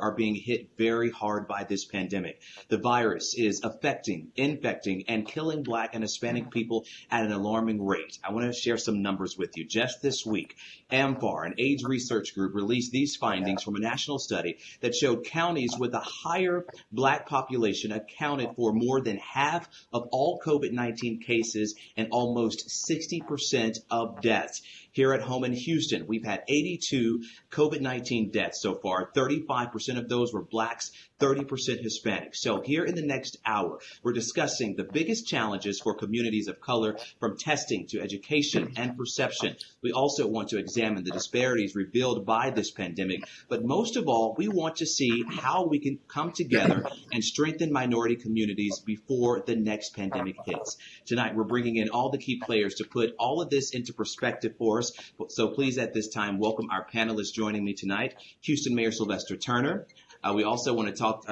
are being hit very hard by this pandemic. The virus is affecting, infecting, and killing Black and Hispanic people at an alarming rate. I want to share some numbers with you. Just this week, AMFAR, an AIDS research group, released these findings from a national study that showed counties with a higher Black population accounted for more than half of all COVID-19 cases and almost 60% of deaths. Here at home in Houston, we've had 82 COVID-19 deaths so far. 35% of those were Blacks, 30% Hispanics. So here in the next hour, we're discussing the biggest challenges for communities of color, from testing to education and perception. We also want to examine the disparities revealed by this pandemic. But most of all, we want to see how we can come together and strengthen minority communities before the next pandemic hits. Tonight, we're bringing in all the key players to put all of this into perspective for us. So please, at this time, welcome our panelists joining me tonight. Houston Mayor Sylvester Turner. We also want to talk.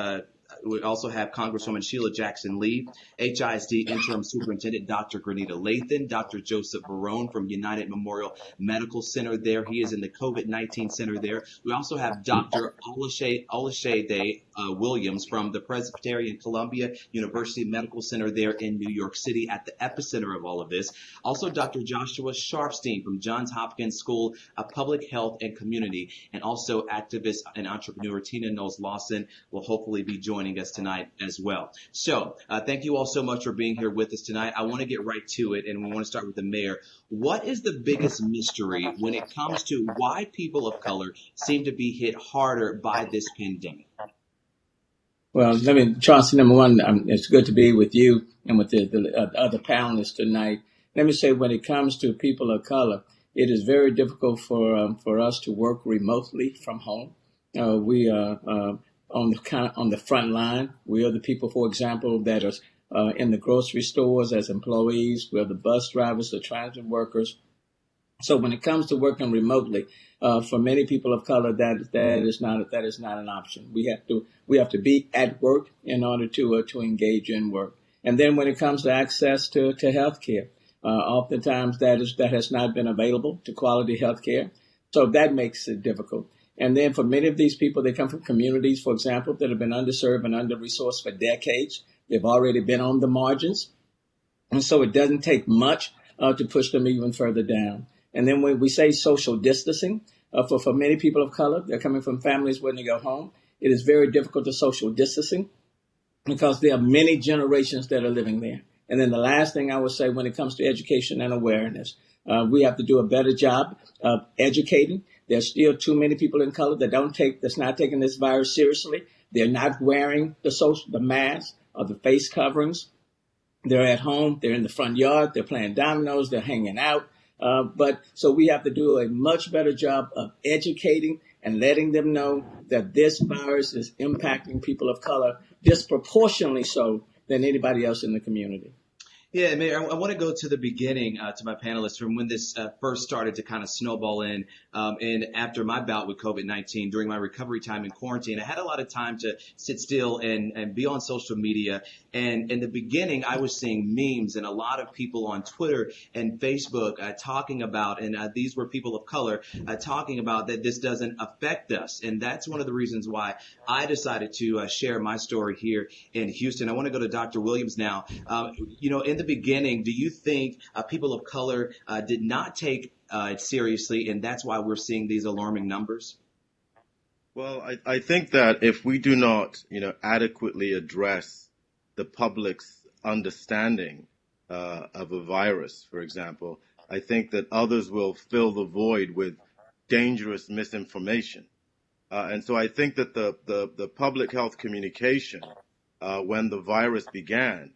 We also have Congresswoman Sheila Jackson Lee, HISD Interim Superintendent Dr. Grenita Lathan, Dr. Joseph Varon from United Memorial Medical Center there. He is in the COVID-19 center there. We also have Dr. Olajide Williams from the Presbyterian Columbia University Medical Center there in New York City at the epicenter of all of this. Also, Dr. Joshua Sharfstein from Johns Hopkins School of Public Health and Community, and also activist and entrepreneur Tina Knowles-Lawson will hopefully be joining us tonight as well. So thank you all so much for being here with us tonight. I want to get right to it, and we want to start with the mayor. What is the biggest mystery when it comes to why people of color seem to be hit harder by this pandemic? Well, Chauncy, number one, it's good to be with you and with the other panelists tonight. Let me say, when it comes to people of color, it is very difficult for us to work remotely from home. We are on the front line. We are the people, for example, that are in the grocery stores as employees. We are the bus drivers, the transit workers. So when it comes to working remotely, for many people of color, that is not an option. We have to be at work in order to engage in work. And then when it comes to access to health care, oftentimes that has not been available to quality health care. So that makes it difficult. And then for many of these people, they come from communities, for example, that have been underserved and under-resourced for decades. They've already been on the margins. And so it doesn't take much to push them even further down. And then when we say social distancing, for many people of color, they're coming from families when they go home. It is very difficult to social distancing because there are many generations that are living there. And then the last thing I would say when it comes to education and awareness, we have to do a better job of educating. There's still too many people in color that's not taking this virus seriously. They're not wearing the mask or the face coverings. They're at home. They're in the front yard. They're playing dominoes. They're hanging out. So we have to do a much better job of educating and letting them know that this virus is impacting people of color disproportionately so than anybody else in the community. Yeah, Mayor, I want to go to the beginning, to my panelists, from when this first started to kind of snowball in. And after my bout with COVID-19, during my recovery time in quarantine, I had a lot of time to sit still and be on social media. And in the beginning, I was seeing memes and a lot of people on Twitter and Facebook talking about, and these were people of color, talking about that this doesn't affect us. And that's one of the reasons why I decided to share my story here in Houston. I want to go to Dr. Williams now. In the beginning, do you think people of color did not take it seriously, and that's why we're seeing these alarming numbers? Well, I think that if we do not, adequately address the public's understanding of a virus, for example, I think that others will fill the void with dangerous misinformation. And so I think that the public health communication when the virus began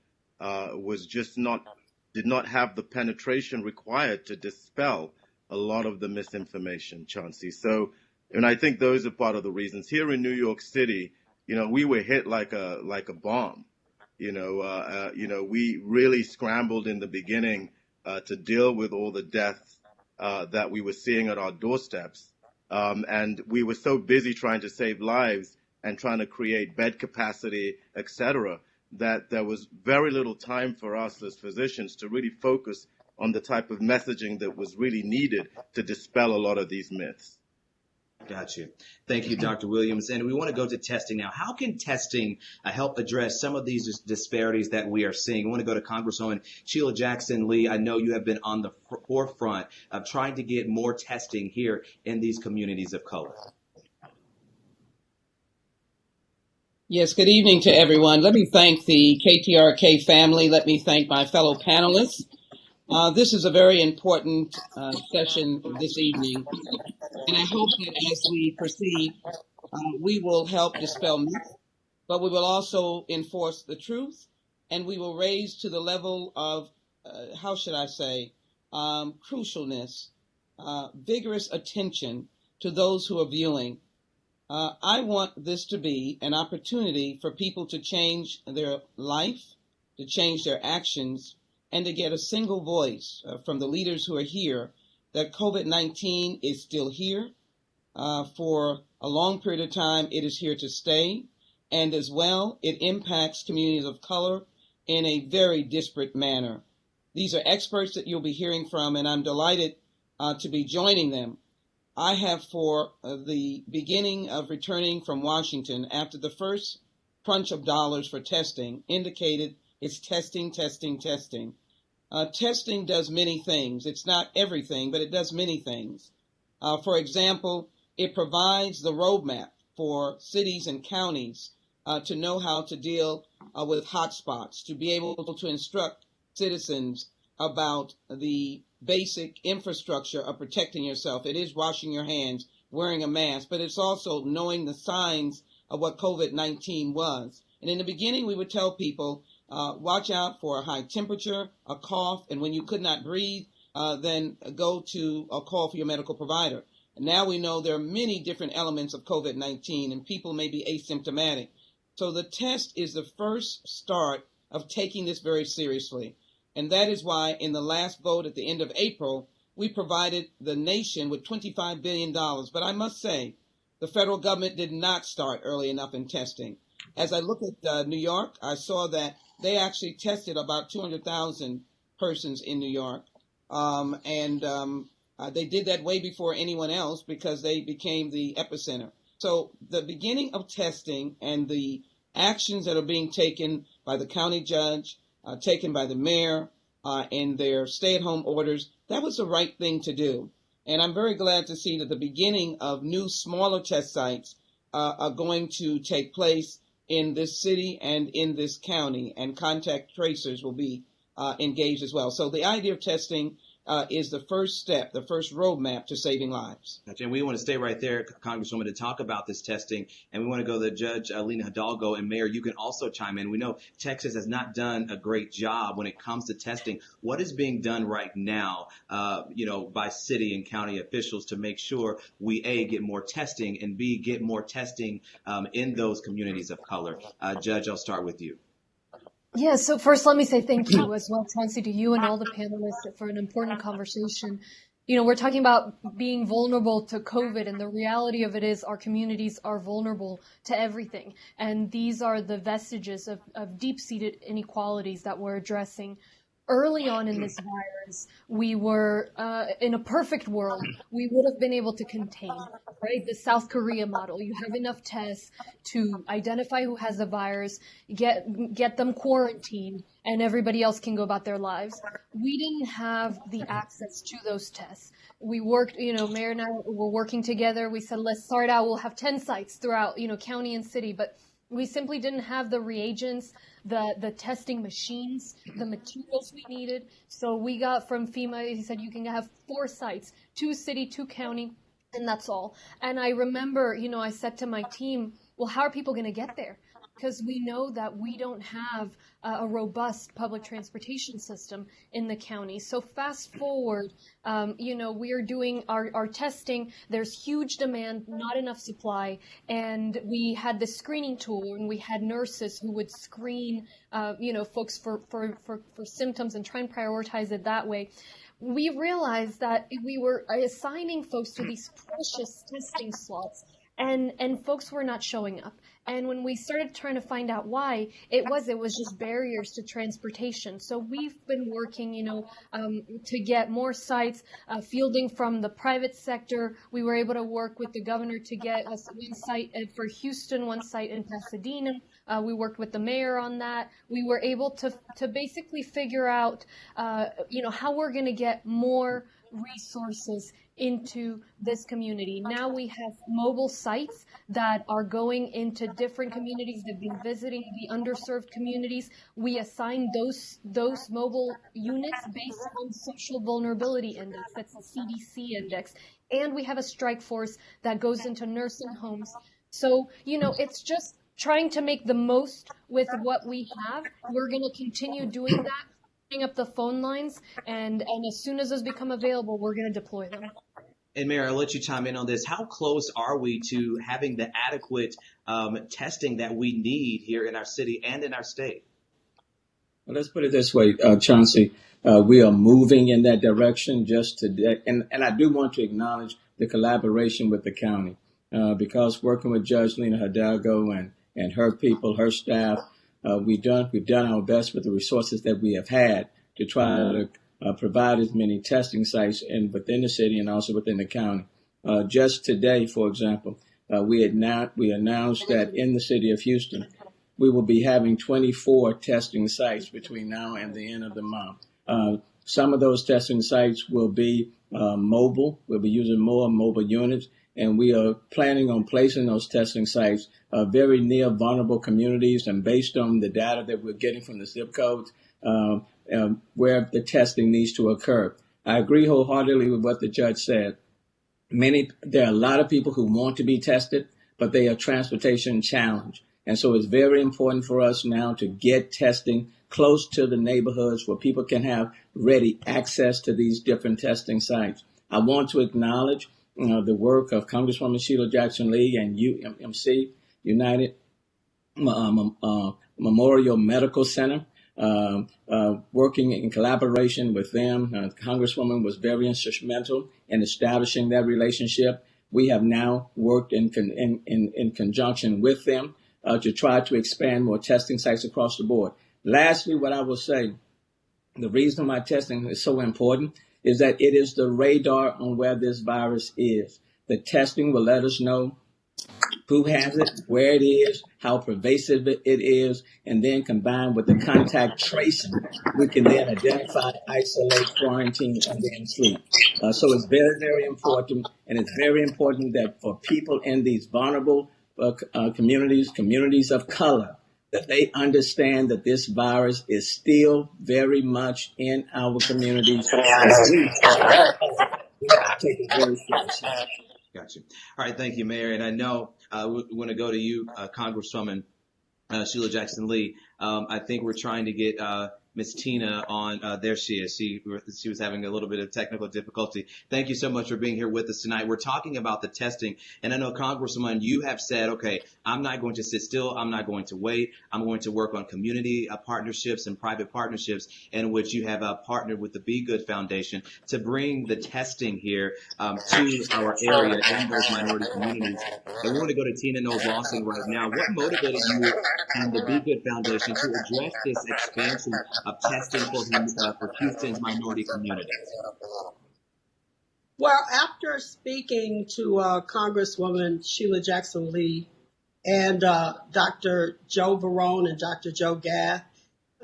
did not have the penetration required to dispel a lot of the misinformation, Chauncy. So, and I think those are part of the reasons. Here in New York City, we were hit like a bomb. We really scrambled in the beginning to deal with all the deaths that we were seeing at our doorsteps. And we were so busy trying to save lives and trying to create bed capacity, et cetera, that there was very little time for us as physicians to really focus on the type of messaging that was really needed to dispel a lot of these myths. Got you. Thank you, Dr. Williams. And we want to go to testing now. How can testing help address some of these disparities that we are seeing? I want to go to Congresswoman Sheila Jackson Lee. I know you have been on the forefront of trying to get more testing here in these communities of color. Yes, good evening to everyone. Let me thank the KTRK family. Let me thank my fellow panelists. This is a very important session this evening, and I hope that as we proceed, we will help dispel myths, but we will also enforce the truth, and we will raise to the level of, crucialness, vigorous attention to those who are viewing. I want this to be an opportunity for people to change their life, to change their actions, and to get a single voice from the leaders who are here that COVID-19 is still here for a long period of time. It is here to stay. And as well, it impacts communities of color in a very disparate manner. These are experts that you'll be hearing from, and I'm delighted to be joining them. I have, for the beginning of returning from Washington, after the first crunch of dollars for testing, indicated it's testing, testing, testing. Testing does many things. It's not everything, but it does many things. For example, it provides the roadmap for cities and counties to know how to deal with hotspots, to be able to instruct citizens about the basic infrastructure of protecting yourself. It is washing your hands, wearing a mask, but it's also knowing the signs of what COVID-19 was. And in the beginning, we would tell people, watch out for a high temperature, a cough, and when you could not breathe, then go to a call for your medical provider. And now we know there are many different elements of COVID-19, and people may be asymptomatic. So the test is the first start of taking this very seriously. And that is why in the last vote at the end of April, we provided the nation with $25 billion. But I must say, the federal government did not start early enough in testing. As I look at New York, I saw that they actually tested about 200,000 persons in New York. They did that way before anyone else because they became the epicenter. So the beginning of testing and the actions that are being taken by the county judge, taken by the mayor in their stay-at-home orders, that was the right thing to do. And I'm very glad to see that the beginning of new, smaller test sites are going to take place in this city and in this county, and contact tracers will be engaged as well. So the idea of testing is the first step, the first roadmap to saving lives. And we want to stay right there, Congresswoman, to talk about this testing. And we want to go to Judge Lina Hidalgo. And Mayor, you can also chime in. We know Texas has not done a great job when it comes to testing. What is being done right now, by city and county officials to make sure we, A, get more testing, and B, get more testing in those communities of color? Judge, I'll start with you. Yeah, so first let me say thank you as well, Chauncy, to you and all the panelists for an important conversation. We're talking about being vulnerable to COVID, and the reality of it is our communities are vulnerable to everything. And these are the vestiges of deep-seated inequalities that we're addressing. Early on in this virus, we were, in a perfect world, we would have been able to contain, right? The South Korea model. You have enough tests to identify who has the virus, get them quarantined, and everybody else can go about their lives. We didn't have the access to those tests. We worked, Mayor and I were working together. We said, let's start out. We'll have 10 sites throughout, county and city, but we simply didn't have the reagents, the testing machines, the materials we needed. So we got from FEMA, he said, you can have 4 sites, 2 city, 2 county, and that's all. And I remember, I said to my team, well, how are people going to get there? Because we know that we don't have a robust public transportation system in the county. So fast forward, we are doing our testing. There's huge demand, not enough supply. And we had the screening tool, and we had nurses who would screen, folks for symptoms and try and prioritize it that way. We realized that we were assigning folks to these precious testing slots and folks were not showing up. And when we started trying to find out why, it was just barriers to transportation. So we've been working, to get more sites, fielding from the private sector. We were able to work with the governor to get us one site for Houston, one site in Pasadena. We worked with the mayor on that. We were able to basically figure out, how we're going to get more resources into this community. Now we have mobile sites that are going into different communities. They've been visiting the underserved communities. We assign those mobile units based on social vulnerability index. That's a CDC index. And we have a strike force that goes into nursing homes. So, it's just trying to make the most with what we have. We're going to continue doing that, putting up the phone lines, and as soon as those become available, we're going to deploy them. And Mayor, I'll let you chime in on this. How close are we to having the adequate testing that we need here in our city and in our state? Well, let's put it this way, Chauncy. We are moving in that direction just today. And I do want to acknowledge the collaboration with the county because working with Judge Lina Hidalgo and her people, her staff, we've done our best with the resources that we have had to try to provide as many testing sites within the city and also within the county. Just today, for example, we announced that in the city of Houston, we will be having 24 testing sites between now and the end of the month. Some of those testing sites will be mobile. We'll be using more mobile units, and we are planning on placing those testing sites very near vulnerable communities and based on the data that we're getting from the zip codes, where the testing needs to occur. I agree wholeheartedly with what the judge said. There are a lot of people who want to be tested, but they are transportation challenged. And so it's very important for us now to get testing close to the neighborhoods where people can have ready access to these different testing sites. I want to acknowledge the work of Congresswoman Sheila Jackson Lee and UMC, United Memorial Medical Center, working in collaboration with them. Congresswoman was very instrumental in establishing that relationship. We have now worked in conjunction with them to try to expand more testing sites across the board. Lastly, what I will say, the reason why testing is so important is that it is the radar on where this virus is. The testing will let us know who has it, where it is, how pervasive it is, and then combined with the contact tracing, we can then identify, isolate, quarantine, and then treat. So it's very, very important, and it's very important that for people in these vulnerable communities of color, that they understand that this virus is still very much in our communities. We have to take it very seriously. Gotcha. All right. Thank you, Mayor. And I know we want to go to you, Congresswoman Sheila Jackson Lee. I think we're trying to get Miss Tina on. There she is. She was having a little bit of technical difficulty. Thank you so much for being here with us tonight. We're talking about the testing. And I know, Congresswoman, you have said, okay, I'm not going to sit still. I'm not going to wait. I'm going to work on community partnerships and private partnerships in which you have partnered with the Be Good Foundation to bring the testing here to our area and those minority communities. And we want to go to Tina Knowles-Lawson right now. What motivated you and the Be Good Foundation to address this expansion of testing for Houston's minority community? Well, after speaking to Congresswoman Sheila Jackson Lee and Dr. Joe Varon and Dr. Joe Gath,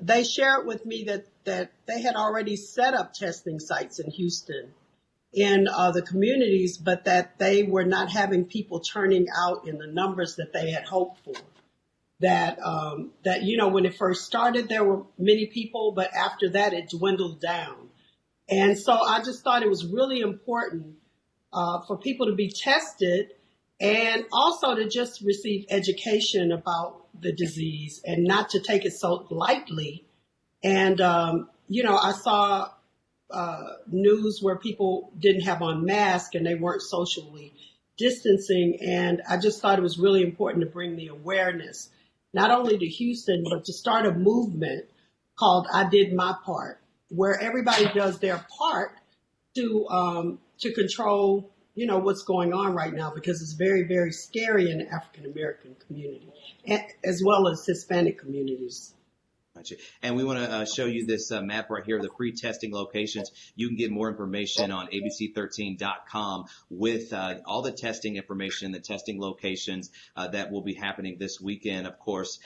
they shared with me that they had already set up testing sites in Houston in the communities, but that they were not having people turning out in the numbers that they had hoped for. That when it first started, there were many people, but after that, it dwindled down. And so I just thought it was really important for people to be tested and also to just receive education about the disease and not to take it so lightly. And, I saw news where people didn't have on masks and they weren't socially distancing. And I just thought it was really important to bring the awareness not only to Houston, but to start a movement called I Did My Part, where everybody does their part to control what's going on right now, because it's very, very scary in the African American community, as well as Hispanic communities. Gotcha. And we want to show you this map right here, the free testing locations. You can get more information on ABC13.com with all the testing information, the testing locations that will be happening this weekend, of course,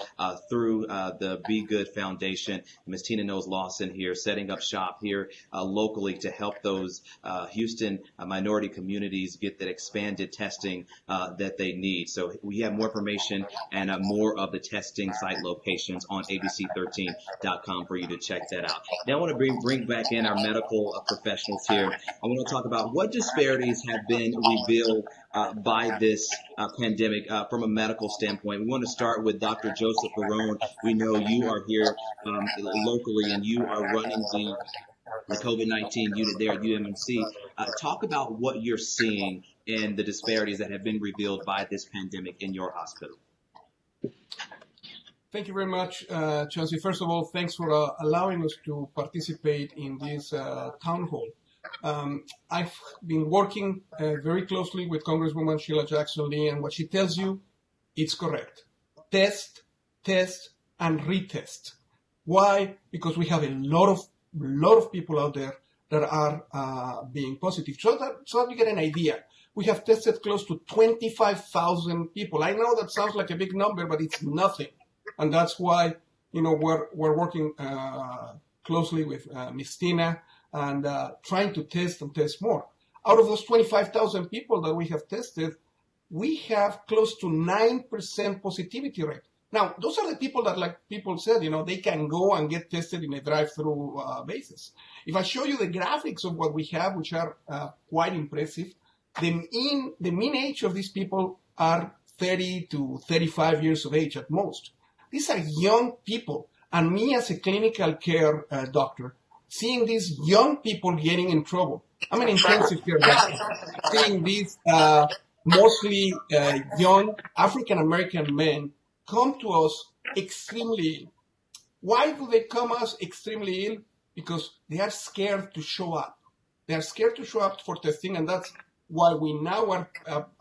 through the Be Good Foundation. Ms. Tina Knowles-Lawson here setting up shop here locally to help those Houston minority communities get that expanded testing that they need. So we have more information and more of the testing site locations on ABC13.com for you to check that out. Now I want to bring back in our medical professionals here. I want to talk about what disparities have been revealed by this pandemic from a medical standpoint. We want to start with Dr. Joseph Varon. We know you are here locally and you are running the COVID-19 unit there at UMMC. Talk about what you're seeing in the disparities that have been revealed by this pandemic in your hospital. Thank you very much, Chauncy. First of all, thanks for allowing us to participate in this town hall. I've been working very closely with Congresswoman Sheila Jackson Lee, and what she tells you, it's correct. Test, and retest. Why? Because we have a lot of people out there that are being positive. So that you get an idea, we have tested close to 25,000 people. I know that sounds like a big number, but it's nothing. And that's why, we're working closely with Ms. Tina and trying to test and test more. Out of those 25,000 people that we have tested, we have close to 9% positivity rate. Now, those are the people that, like people said, they can go and get tested in a drive-through basis. If I show you the graphics of what we have, which are quite impressive, the mean age of these people are 30 to 35 years of age at most. These are young people, and me as a clinical care doctor, seeing these young people getting in trouble. I'm an intensive care doctor. Seeing these mostly young African-American men come to us extremely ill. Why do they come us extremely ill? Because they are scared to show up. They are scared to show up for testing, and that's why we now are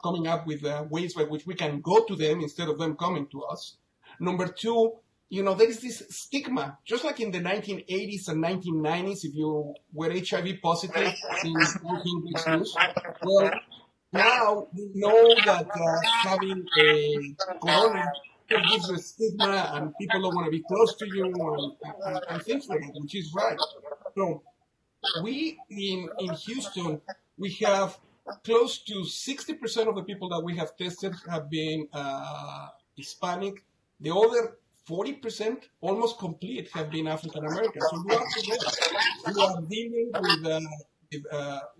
coming up with ways by which we can go to them instead of them coming to us. Number two, there is this stigma, just like in the 1980s and 1990s, if you were HIV positive in English news. Well, now we know that having a corona gives you a stigma and people don't want to be close to you and things like that, which is right. So we in Houston, we have close to 60% of the people that we have tested have been Hispanic. The other 40%, almost complete, have been African American. So we are dealing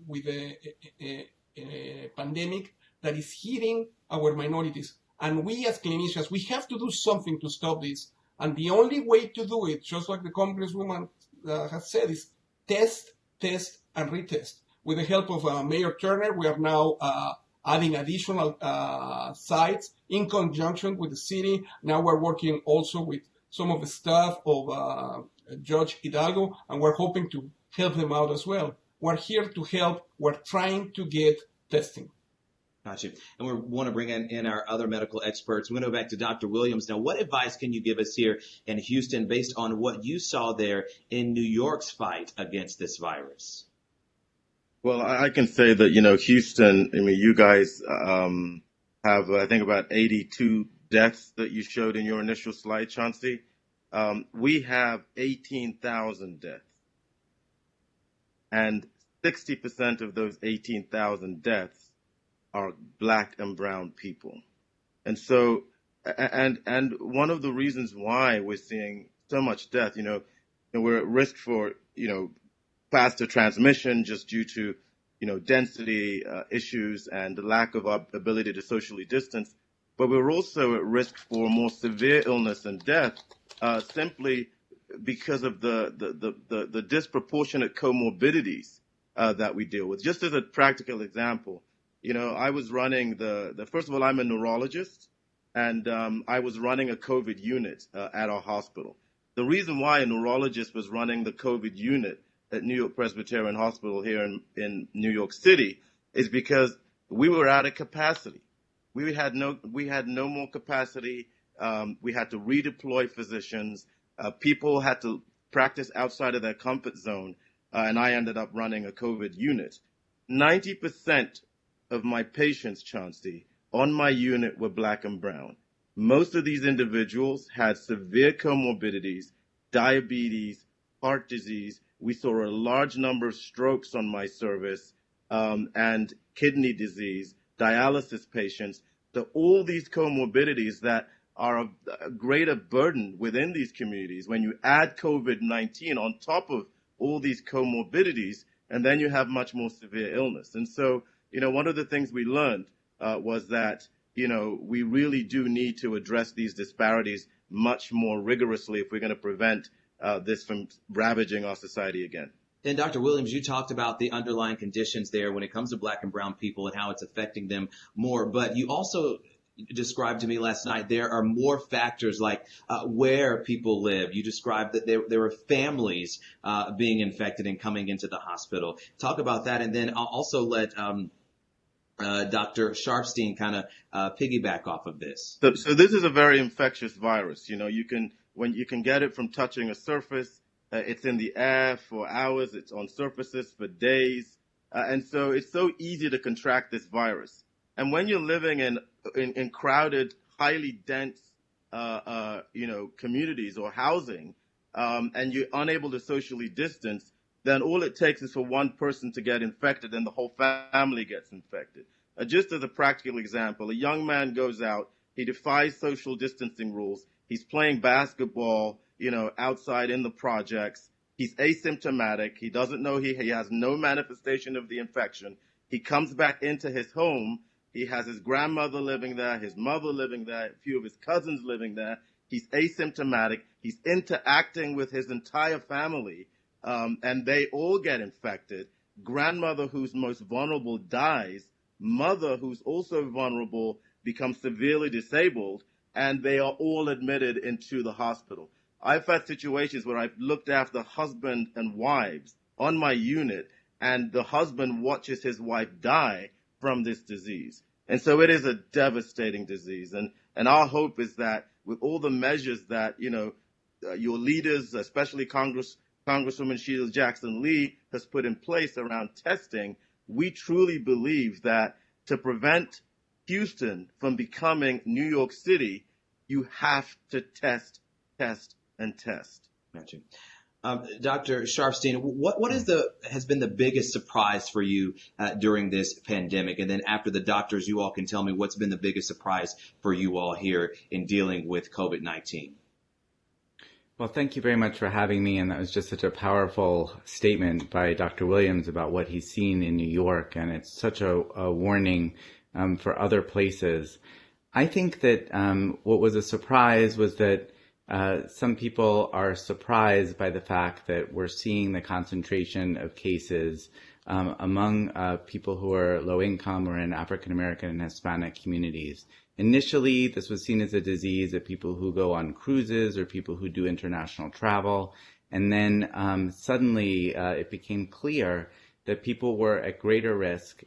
with a pandemic that is hitting our minorities. And we as clinicians, we have to do something to stop this. And the only way to do it, just like the Congresswoman has said, is test, and retest. With the help of Mayor Turner, we are now adding additional sites in conjunction with the city. Now we're working also with some of the staff of Judge Hidalgo, and we're hoping to help them out as well. We're here to help. We're trying to get testing. Gotcha. And we want to bring in our other medical experts. We're going to go back to Dr. Williams. Now, what advice can you give us here in Houston based on what you saw there in New York's fight against this virus? Well, I can say that, Houston, you guys have, I think, about 82 deaths that you showed in your initial slide, Chauncy. We have 18,000 deaths. And 60% of those 18,000 deaths are Black and brown people. And so, and one of the reasons why we're seeing so much death, we're at risk for, faster transmission just due to, density issues and the lack of our ability to socially distance. But we're also at risk for more severe illness and death simply because of the disproportionate comorbidities that we deal with. Just as a practical example, I was running first of all, I'm a neurologist, and I was running a COVID unit at our hospital. The reason why a neurologist was running the COVID unit at New York Presbyterian Hospital here in New York City is because we were out of capacity. We had no more capacity. We had to redeploy physicians. People had to practice outside of their comfort zone, and I ended up running a COVID unit. 90% of my patients, Chauncy, on my unit were Black and brown. Most of these individuals had severe comorbidities, diabetes, heart disease. We saw a large number of strokes on my service, and kidney disease, dialysis patients. So all these comorbidities that are a greater burden within these communities. When you add COVID-19 on top of all these comorbidities, and then you have much more severe illness. And so, one of the things we learned was that, we really do need to address these disparities much more rigorously if we're going to prevent this from ravaging our society again. And Dr. Williams, you talked about the underlying conditions there when it comes to Black and brown people and how it's affecting them more. But you also described to me last night there are more factors like where people live. You described that there were families being infected and coming into the hospital. Talk about that, and then I'll also let Dr. Sharfstein kind of piggyback off of this. So this is a very infectious virus. You can get it from touching a surface. It's in the air for hours. It's on surfaces for days. And so it's so easy to contract this virus. And when you're living in crowded, highly dense, communities or housing, and you're unable to socially distance, then all it takes is for one person to get infected and the whole family gets infected. Just as a practical example, a young man goes out, he defies social distancing rules, he's playing basketball, outside in the projects, he's asymptomatic, he doesn't know he has no manifestation of the infection, he comes back into his home, he has his grandmother living there, his mother living there, a few of his cousins living there, he's asymptomatic, he's interacting with his entire family, and they all get infected. Grandmother who's most vulnerable dies, mother who's also vulnerable becomes severely disabled, and they are all admitted into the hospital. I've had situations where I've looked after husband and wives on my unit, and the husband watches his wife die from this disease. And so it is a devastating disease. And our hope is that with all the measures that, your leaders, especially Congresswoman Sheila Jackson Lee, has put in place around testing, we truly believe that to prevent Houston from becoming New York City, you have to test, and test. Gotcha. Dr. Sharfstein, what has been the biggest surprise for you during this pandemic? And then after the doctors, you all can tell me what's been the biggest surprise for you all here in dealing with COVID-19. Well, thank you very much for having me. And that was just such a powerful statement by Dr. Williams about what he's seen in New York. And it's such a warning for other places. I think that what was a surprise was that some people are surprised by the fact that we're seeing the concentration of cases among people who are low income or in African American and Hispanic communities. Initially, this was seen as a disease of people who go on cruises or people who do international travel. And then suddenly it became clear that people were at greater risk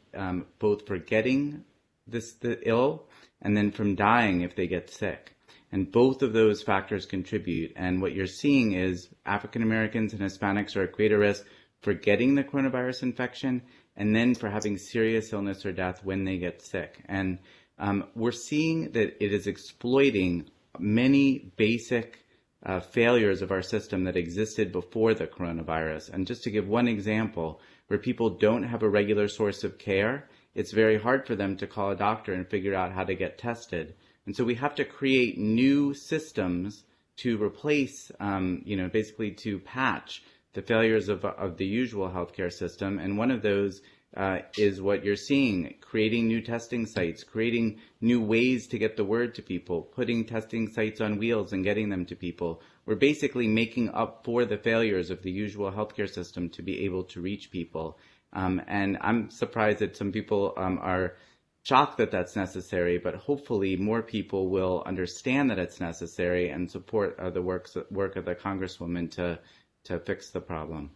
both for getting the ill and then from dying if they get sick. And both of those factors contribute. And what you're seeing is African Americans and Hispanics are at greater risk for getting the coronavirus infection and then for having serious illness or death when they get sick. And we're seeing that it is exploiting many basic failures of our system that existed before the coronavirus. And just to give one example, where people don't have a regular source of care, it's very hard for them to call a doctor and figure out how to get tested. And so we have to create new systems to replace, basically to patch the failures of the usual healthcare system. And one of those is what you're seeing, creating new testing sites, creating new ways to get the word to people, putting testing sites on wheels and getting them to people. We're basically making up for the failures of the usual healthcare system to be able to reach people. And I'm surprised that some people are shocked that that's necessary, but hopefully more people will understand that it's necessary and support the work of the Congresswoman to fix the problem.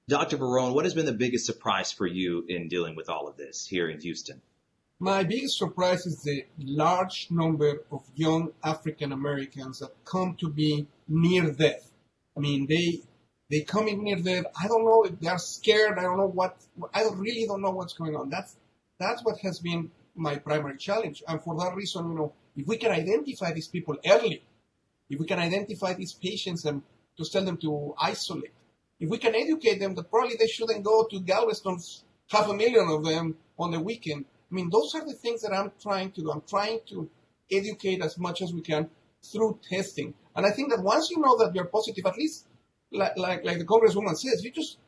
Dr. Varon, what has been the biggest surprise for you in dealing with all of this here in Houston? My biggest surprise is the large number of young African Americans that come to be near death. I mean, they come in near death. I don't know if they're scared. I don't know really don't know what's going on. That's what has been my primary challenge. And for that reason, if we can identify these people early, if we can identify these patients and just tell them to isolate, if we can educate them that probably they shouldn't go to Galveston's 500,000 of them on the weekend. I mean, those are the things that I'm trying to do. I'm trying to educate as much as we can through testing. And I think that once you know that you're positive, at least like the Congresswoman says, you just,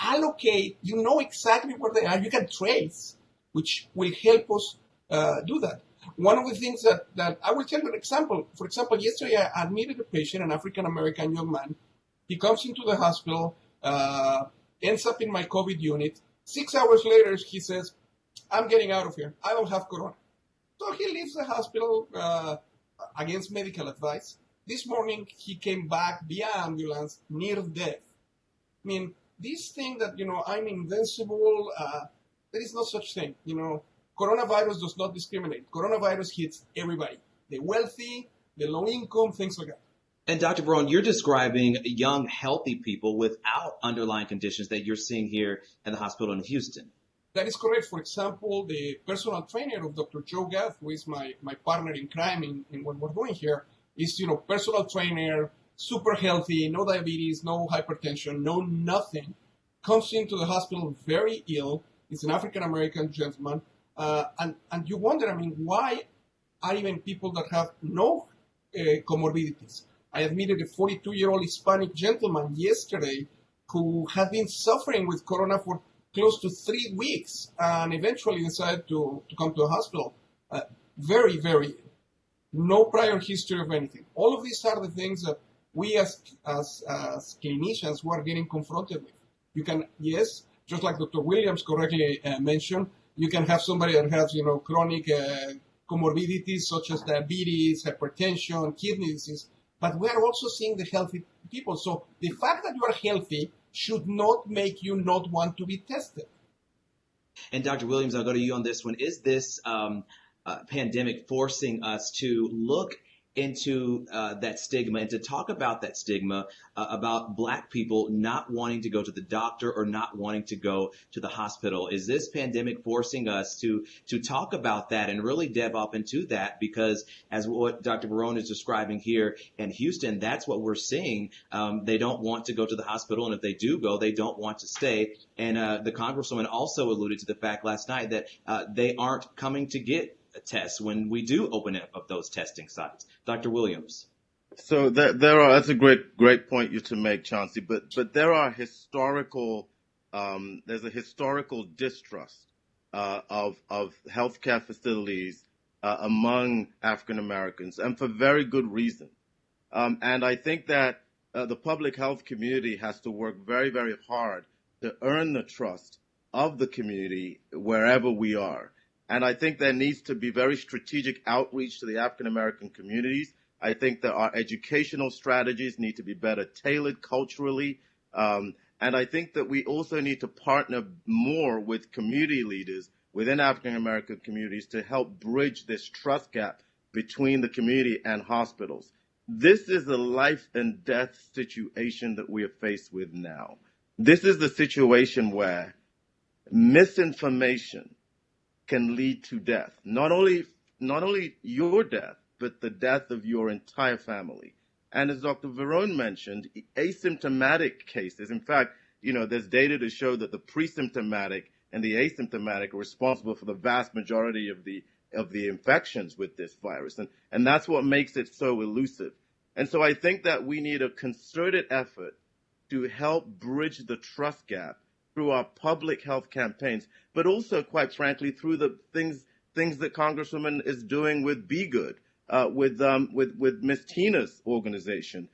allocate, you know exactly where they are. You can trace, which will help us do that. One of the things that I will tell you an example. For example, yesterday I admitted a patient, an African-American young man. He comes into the hospital, ends up in my COVID unit. 6 hours later, he says, I'm getting out of here. I don't have corona. So he leaves the hospital against medical advice. This morning, he came back via ambulance near death. I mean, this thing that, I'm invincible, there is no such thing. Coronavirus does not discriminate. Coronavirus hits everybody. The wealthy, the low income, things like that. And Dr. Varon, you're describing young, healthy people without underlying conditions that you're seeing here in the hospital in Houston. That is correct. For example, the personal trainer of Dr. Joe Gath, who is my partner in crime in what we're doing here, is, personal trainer, super healthy, no diabetes, no hypertension, no nothing, comes into the hospital very ill. He's an African-American gentleman. And you wonder, why are even people that have no comorbidities? I admitted a 42-year-old Hispanic gentleman yesterday who had been suffering with corona for close to 3 weeks and eventually decided to come to the hospital. Very, very ill. No prior history of anything. All of these are the things that we as clinicians who are getting confronted with. You can, yes, just like Dr. Williams correctly mentioned, you can have somebody that has, chronic comorbidities such as diabetes, hypertension, kidney disease, but we are also seeing the healthy people. So the fact that you are healthy should not make you not want to be tested. And Dr. Williams, I'll go to you on this one. Is this pandemic forcing us to look into that stigma and to talk about that stigma about Black people not wanting to go to the doctor or not wanting to go to the hospital? Is this pandemic forcing us to talk about that and really delve up into that? Because as what Dr. Varon is describing here in Houston, that's what we're seeing. They don't want to go to the hospital, and if they do go, they don't want to stay. And the Congresswoman also alluded to the fact last night that they aren't coming to get tests when we do open up those testing sites. Dr. Williams. So that's a great point you to make, Chauncy. But there are there's a historical distrust of healthcare facilities among African Americans, and for very good reason. And I think that the public health community has to work very, very hard to earn the trust of the community wherever we are. And I think there needs to be very strategic outreach to the African American communities. I think that our educational strategies need to be better tailored culturally. And I think that we also need to partner more with community leaders within African American communities to help bridge this trust gap between the community and hospitals. This is a life and death situation that we are faced with now. This is the situation where misinformation can lead to death. Not only your death, but the death of your entire family. And as Dr. Varon mentioned, asymptomatic cases, in fact, there's data to show that the pre-symptomatic and the asymptomatic are responsible for the vast majority of the infections with this virus. And that's what makes it so elusive. And so I think that we need a concerted effort to help bridge the trust gap through our public health campaigns, but also, quite frankly, through the things that Congresswoman is doing with Be Good, with Miss Tina's organization,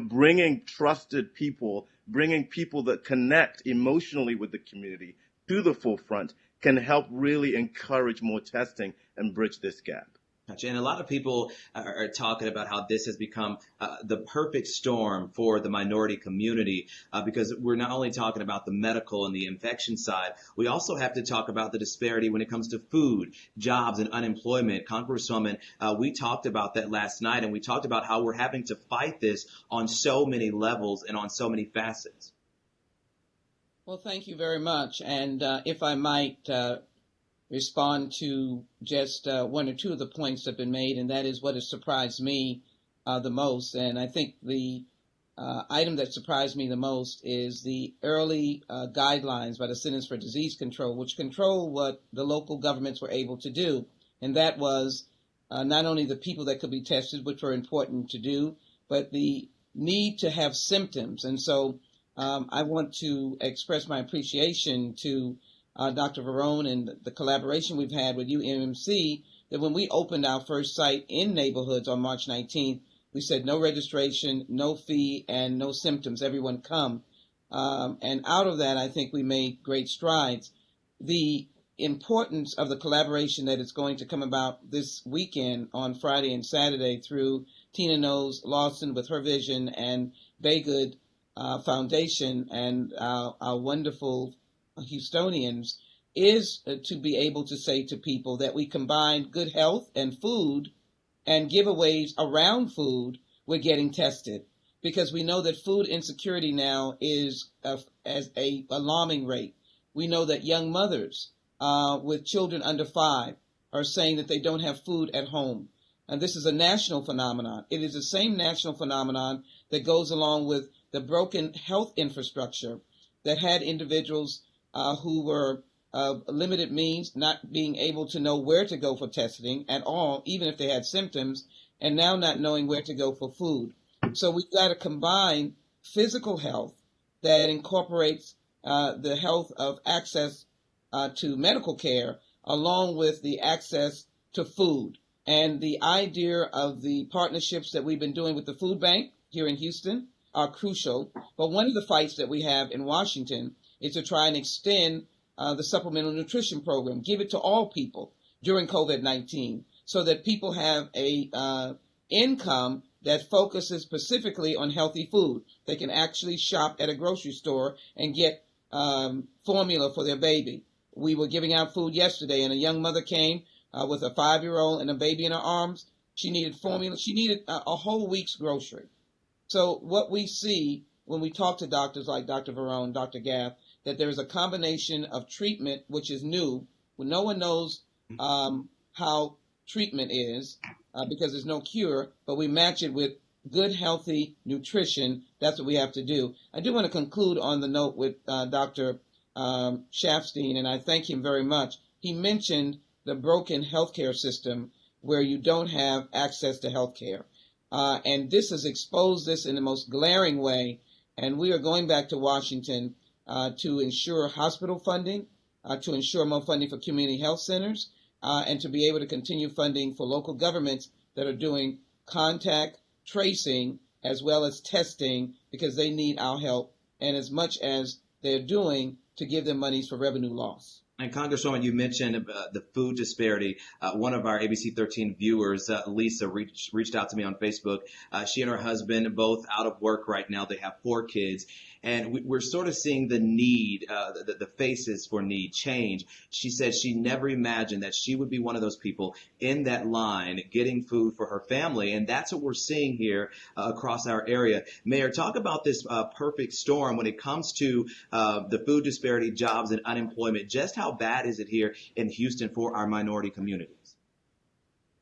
bringing trusted people, bringing people that connect emotionally with the community to the forefront can help really encourage more testing and bridge this gap. Gotcha. And a lot of people are talking about how this has become the perfect storm for the minority community because we're not only talking about the medical and the infection side, we also have to talk about the disparity when it comes to food, jobs, and unemployment. Congresswoman, we talked about that last night, and we talked about how we're having to fight this on so many levels and on so many facets. Well, thank you very much. And if I might respond to just one or two of the points that have been made, and that is what has surprised me the most. And I think the item that surprised me the most is the early guidelines by the Centers for Disease Control, which control what the local governments were able to do. And that was not only the people that could be tested, which were important to do, but the need to have symptoms. And so I want to express my appreciation to Dr. Varon and the collaboration we've had with UMMC, that when we opened our first site in neighborhoods on March 19th, we said no registration, no fee, and no symptoms. Everyone come. And out of that, I think we made great strides. The importance of the collaboration that is going to come about this weekend on Friday and Saturday through Tina Knowles-Lawson with her vision and Baygood Foundation and our wonderful Houstonians is to be able to say to people that we combine good health and food and giveaways around food with getting tested, because we know that food insecurity now is as a alarming rate. We know that young mothers with children under 5 are saying that they don't have food at home. And this is a national phenomenon. It is the same national phenomenon that goes along with the broken health infrastructure that had individuals who were of limited means not being able to know where to go for testing at all, even if they had symptoms, and now not knowing where to go for food. So we've got to combine physical health that incorporates the health of access to medical care along with the access to food. And the idea of the partnerships that we've been doing with the food bank here in Houston are crucial. But one of the fights that we have in Washington is to try and extend the supplemental nutrition program, give it to all people during COVID-19 so that people have a income that focuses specifically on healthy food. They can actually shop at a grocery store and get formula for their baby. We were giving out food yesterday, and a young mother came with a 5-year-old and a baby in her arms. She needed formula. She needed a whole week's grocery. So what we see when we talk to doctors like Dr. Varon, Dr. Gaff, that there is a combination of treatment, which is new. When no one knows how treatment is because there's no cure, but we match it with good, healthy nutrition. That's what we have to do. I do want to conclude on the note with Dr. Sharfstein, and I thank him very much. He mentioned the broken healthcare system where you don't have access to healthcare. And this has exposed this in the most glaring way. And we are going back to Washington to ensure hospital funding, to ensure more funding for community health centers, and to be able to continue funding for local governments that are doing contact tracing as well as testing, because they need our help, and as much as they're doing to give them monies for revenue loss. And Congresswoman, you mentioned the food disparity. One of our ABC13 viewers, Lisa, reached out to me on Facebook. She and her husband both out of work right now. They have 4 kids. And we're sort of seeing the need, the faces for need change. She said she never imagined that she would be one of those people in that line getting food for her family. And that's what we're seeing here across our area. Mayor, talk about this perfect storm when it comes to the food disparity, jobs, and unemployment. Just how bad is it here in Houston for our minority communities?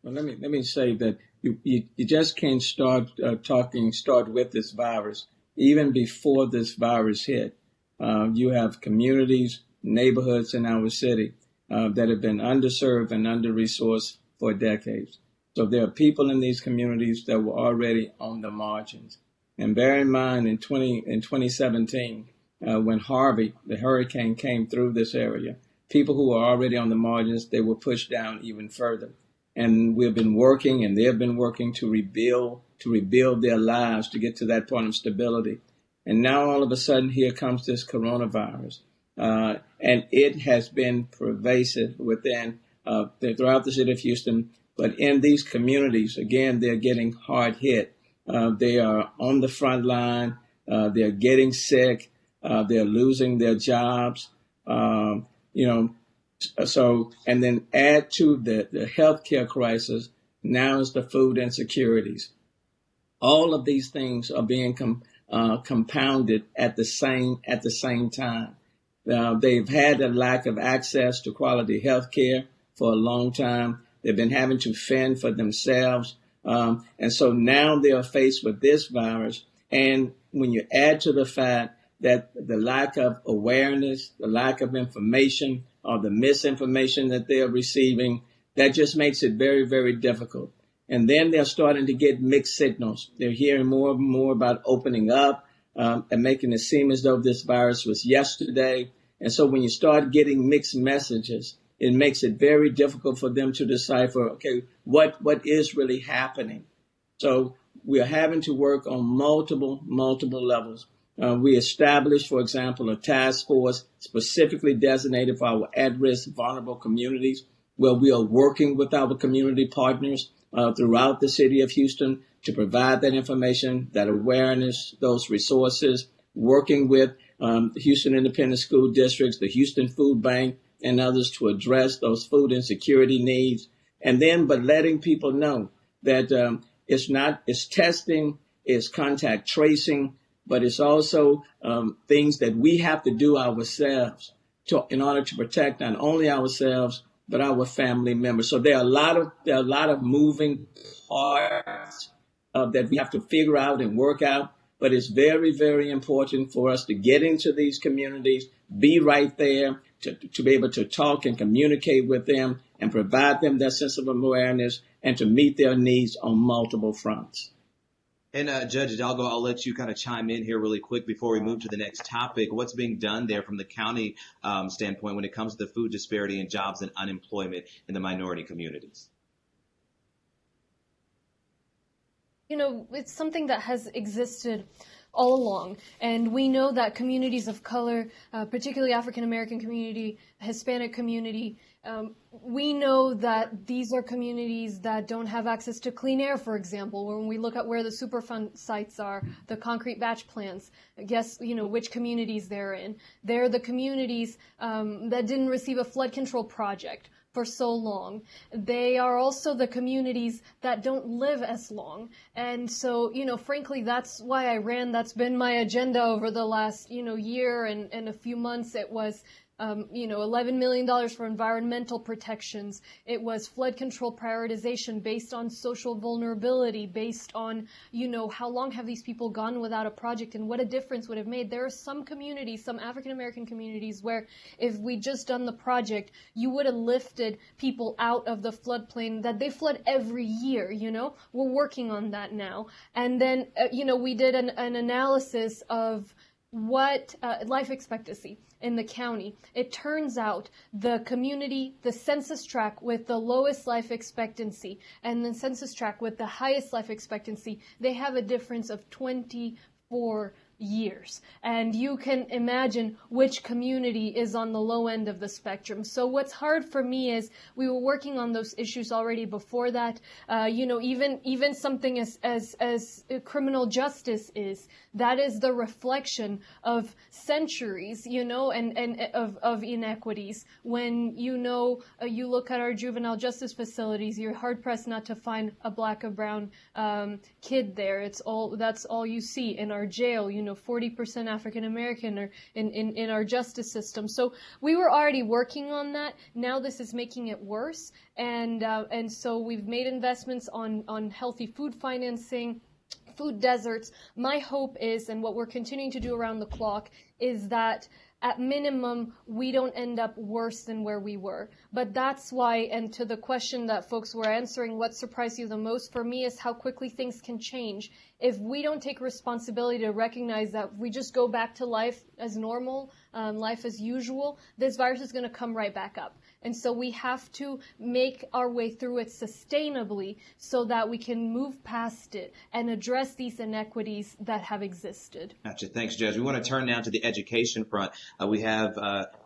Well, let me say that you just can't start with this virus. Even before this virus hit, you have communities, neighborhoods in our city that have been underserved and under-resourced for decades. So there are people in these communities that were already on the margins. And bear in mind, in 2017, when Harvey, the hurricane, came through this area, people who were already on the margins, they were pushed down even further. And we've been working, and they've been working to rebuild their lives to get to that point of stability. And now all of a sudden, here comes this coronavirus. And it has been pervasive throughout the city of Houston, But in these communities, again, they're getting hard hit. They are on the front line. They're getting sick. They're losing their jobs. So, and then add to the healthcare crisis. Now is the food insecurities. All of these things are being compounded at the same time. They've had a lack of access to quality health care for a long time. They've been having to fend for themselves. And so now they are faced with this virus. And when you add to the fact that the lack of awareness, the lack of information, or the misinformation that they are receiving, that just makes it very, very difficult. And then they're starting to get mixed signals. They're hearing more and more about opening up and making it seem as though this virus was yesterday. And so when you start getting mixed messages, it makes it very difficult for them to decipher, okay, what is really happening? So we are having to work on multiple levels. We established, for example, a task force specifically designated for our at-risk vulnerable communities, where we are working with our community partners throughout the city of Houston to provide that information, that awareness, those resources, working with the Houston Independent School Districts, the Houston Food Bank, and others to address those food insecurity needs. And then, but letting people know that it's testing, it's contact tracing, but it's also things that we have to do ourselves in order to protect not only ourselves, but our family members. So there are a lot of moving parts that we have to figure out and work out. But it's very, very important for us to get into these communities, be right there, to be able to talk and communicate with them and provide them that sense of awareness and to meet their needs on multiple fronts. And Judge Hidalgo, I'll let you kind of chime in here really quick before we move to the next topic. What's being done there from the county standpoint when it comes to the food disparity and jobs and unemployment in the minority communities? It's something that has existed all along. And we know that communities of color, particularly African American community, Hispanic community, we know that these are communities that don't have access to clean air, for example. When we look at where the Superfund sites are, the concrete batch plants, guess which communities they're in. They're the communities that didn't receive a flood control project for so long. They are also the communities that don't live as long. And so, frankly, that's why I ran. That's been my agenda over the last, year and a few months. It was $11 million for environmental protections. It was flood control prioritization based on social vulnerability, based on, how long have these people gone without a project and what a difference would have made. There are some communities, some African American communities, where if we just done the project, you would have lifted people out of the floodplain that they flood every year, We're working on that now. And then, we did an analysis of what life expectancy in the county. It turns out the community, the census tract with the lowest life expectancy and the census tract with the highest life expectancy, they have a difference of 24 years. And you can imagine which community is on the low end of the spectrum. So what's hard for me is we were working on those issues already before that. Even something as criminal justice is, that is the reflection of centuries, and of inequities. When you look at our juvenile justice facilities, you're hard pressed not to find a black or brown kid there. That's all you see. In our jail, 40% African American are in our justice system. So we were already working on that. Now this is making it worse. And so we've made investments on healthy food financing, food deserts. My hope is, and what we're continuing to do around the clock, is that at minimum, we don't end up worse than where we were. But that's why, and to the question that folks were answering, what surprised you the most for me is how quickly things can change. if we don't take responsibility to recognize that we just go back to life as normal, life as usual, this virus is going to come right back up. And so we have to make our way through it sustainably so that we can move past it and address these inequities that have existed. Gotcha. Thanks, Judge. We want to turn now to the education front. We have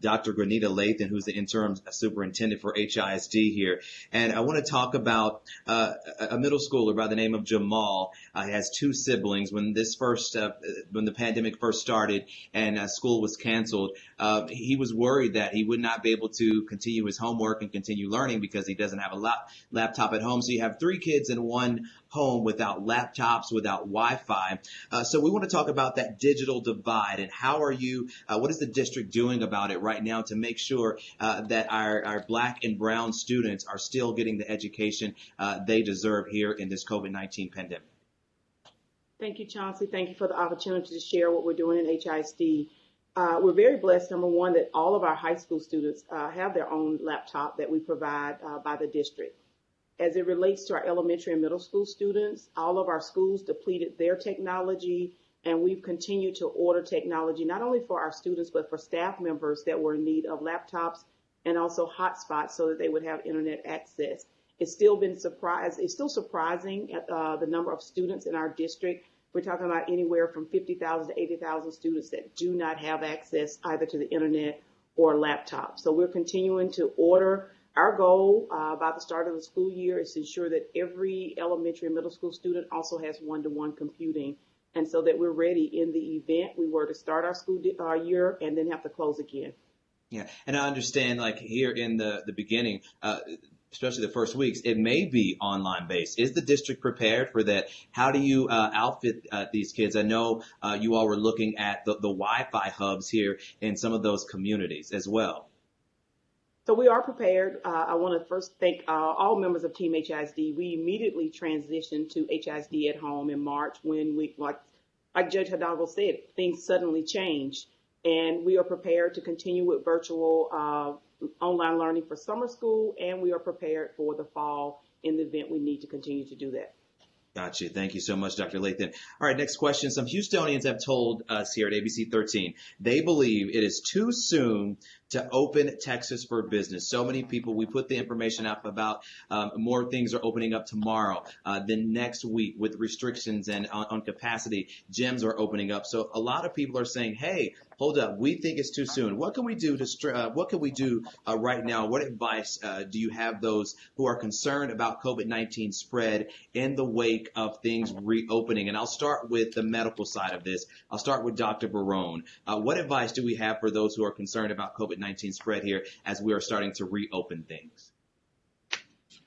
Dr. Grenita Lathan, who's the interim superintendent for HISD here. And I want to talk about a middle schooler by the name of Jamal. He has two siblings. When the pandemic first started and school was canceled, he was worried that he would not be able to continue his homework and continue learning because he doesn't have a laptop at home. So you have three kids in one home without laptops, without Wi-Fi. So we want to talk about that digital divide and what is the district doing about it right now to make sure that our Black and brown students are still getting the education they deserve here in this COVID-19 pandemic? Thank you, Chauncy. Thank you for the opportunity to share what we're doing in HISD. We're very blessed, number one, that all of our high school students have their own laptop that we provide by the district. As it relates to our elementary and middle school students, all of our schools depleted their technology, and we've continued to order technology, not only for our students, but for staff members that were in need of laptops and also hotspots so that they would have internet access. It's still surprising at the number of students in our district. We're talking about anywhere from 50,000 to 80,000 students that do not have access either to the internet or laptop. So we're continuing to order. Our goal by the start of the school year is to ensure that every elementary and middle school student also has one-to-one computing, and so that we're ready in the event we were to start our school year and then have to close again. Yeah, and I understand, like here in the beginning, especially the first weeks, it may be online based. Is the district prepared for that? How do you outfit these kids? I know you all were looking at the Wi-Fi hubs here in some of those communities as well. So we are prepared. I want to first thank all members of Team HISD. We immediately transitioned to HISD at home in March when like Judge Hidalgo said, things suddenly changed. And we are prepared to continue with virtual online learning for summer school, and we are prepared for the fall in the event we need to continue to do that. Gotcha. Thank you so much, Dr. Lathan. All right, next question. Some Houstonians have told us here at ABC13 they believe it is too soon to open Texas for business. So many people, we put the information up about more things are opening up tomorrow. Then next week with restrictions and on capacity, gyms are opening up. So a lot of people are saying, hey, hold up, we think it's too soon. What can we do right now? What advice do you have those who are concerned about COVID-19 spread in the wake of things reopening? And I'll start with the medical side of this. I'll start with Dr. Varon. What advice do we have for those who are concerned about COVID-19 spread here as we are starting to reopen things?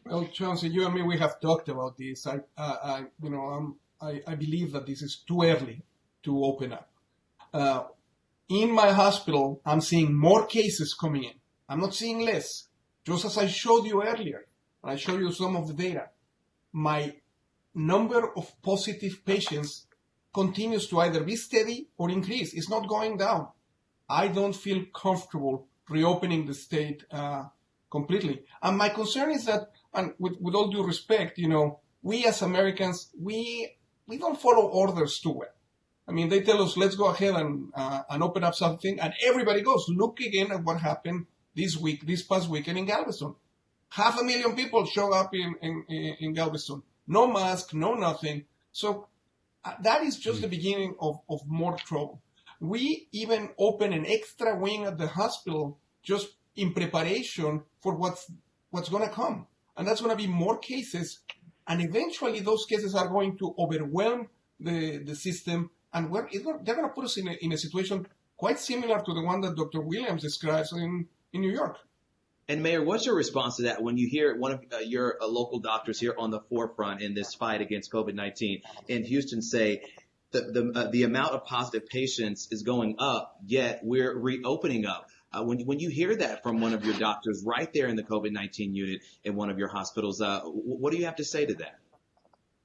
Well, Chauncy, you and me, we have talked about this. I believe that this is too early to open up. In my hospital, I'm seeing more cases coming in. I'm not seeing less. Just as I showed you earlier, and I showed you some of the data, my number of positive patients continues to either be steady or increase. It's not going down. I don't feel comfortable reopening the state completely. And my concern is that, and with all due respect, we as Americans, we don't follow orders too well. I mean, they tell us, let's go ahead and open up something, and everybody goes. Look again at what happened this past weekend in Galveston. 500,000 people show up in Galveston. No mask, no nothing. So that is just the beginning of more trouble. We even open an extra wing at the hospital just in preparation for what's going to come. And that's going to be more cases. And eventually those cases are going to overwhelm the system. And they're going to put us in a situation quite similar to the one that Dr. Williams describes in New York. And Mayor, what's your response to that when you hear one of your local doctors here on the forefront in this fight against COVID-19 in Houston say the amount of positive patients is going up, yet we're reopening up? When you hear that from one of your doctors right there in the COVID-19 unit in one of your hospitals, what do you have to say to that?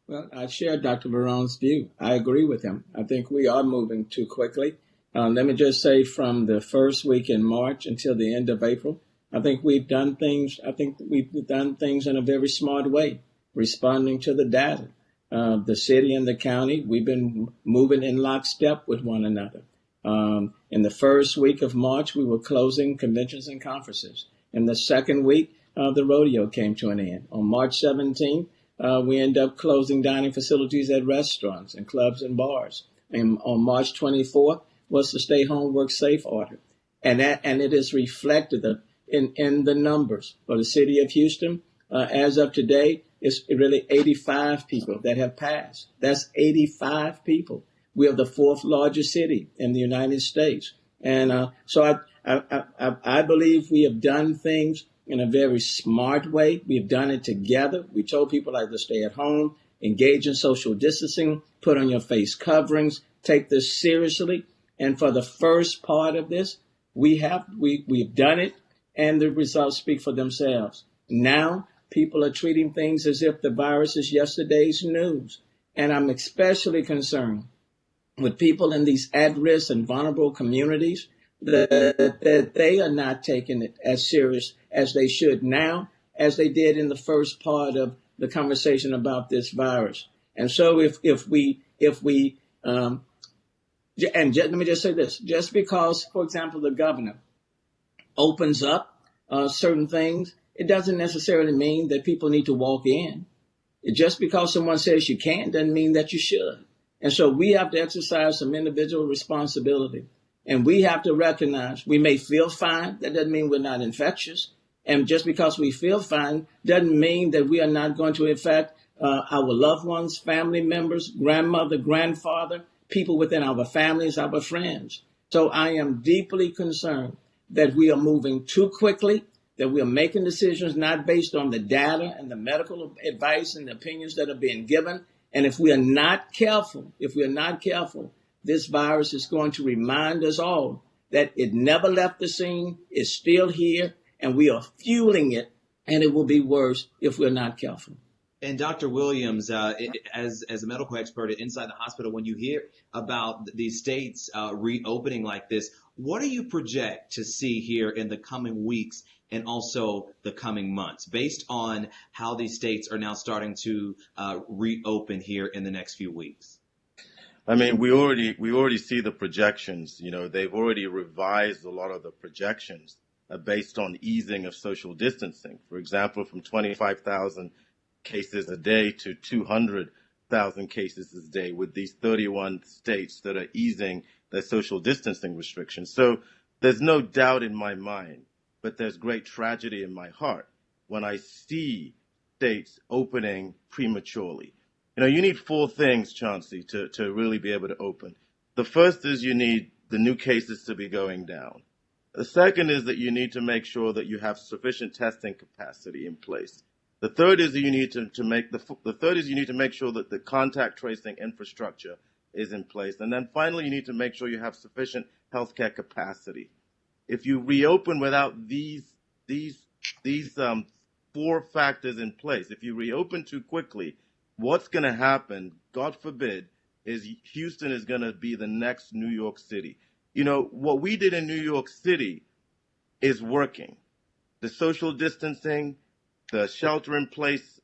Well, I share Dr. Varon's view. I agree with him. I think we are moving too quickly. Let me just say from the first week in March until the end of April, I think we've done things in a very smart way, responding to the data. the city and the county, we've been moving in lockstep with one another. In the first week of March, we were closing conventions and conferences. In the second week, the rodeo came to an end. On March 17th, we ended up closing dining facilities at restaurants and clubs and bars. And on March 24th was the stay home, work safe order. And it is reflected in the numbers for the city of Houston. As of today, it's really 85 people that have passed. That's 85 people. We are the fourth largest city in the United States. And so I believe we have done things in a very smart way. We've done it together. We told people to stay at home, engage in social distancing, put on your face coverings, take this seriously. And for the first part of this, we've done it, and the results speak for themselves. Now, people are treating things as if the virus is yesterday's news. And I'm especially concerned with people in these at-risk and vulnerable communities that they are not taking it as serious as they should now, as they did in the first part of the conversation about this virus. And so if we let me just say this, just because, for example, the governor opens up certain things, it doesn't necessarily mean that people need to walk in. Just because someone says you can't doesn't mean that you should. And so we have to exercise some individual responsibility. And we have to recognize we may feel fine. That doesn't mean we're not infectious. And just because we feel fine doesn't mean that we are not going to infect our loved ones, family members, grandmother, grandfather, people within our families, our friends. So I am deeply concerned that we are moving too quickly, that we are making decisions not based on the data and the medical advice and the opinions that are being given. And if we are not careful, this virus is going to remind us all that it never left the scene, it's still here, and we are fueling it, and it will be worse if we're not careful. And Dr. Williams, as a medical expert inside the hospital, when you hear about these states reopening like this, what do you project to see here in the coming weeks and also the coming months, based on how these states are now starting to reopen here in the next few weeks? I mean, we already see the projections. You know, they've already revised a lot of the projections based on easing of social distancing. For example, from 25,000 cases a day to 200,000 cases a day, with these 31 states that are easing their social distancing restrictions. So there's no doubt in my mind, but there's great tragedy in my heart when I see states opening prematurely. You know, you need four things, Chauncy, to really be able to open. The first is you need the new cases to be going down. The second is that you need to make sure that you have sufficient testing capacity in place. The third is that you need to make sure that the contact tracing infrastructure is in place. And then finally, you need to make sure you have sufficient healthcare capacity. If you reopen without these four factors in place, if you reopen too quickly, what's going to happen, God forbid, is Houston is going to be the next New York City. You know, what we did in New York City is working. The social distancing, the shelter-in-place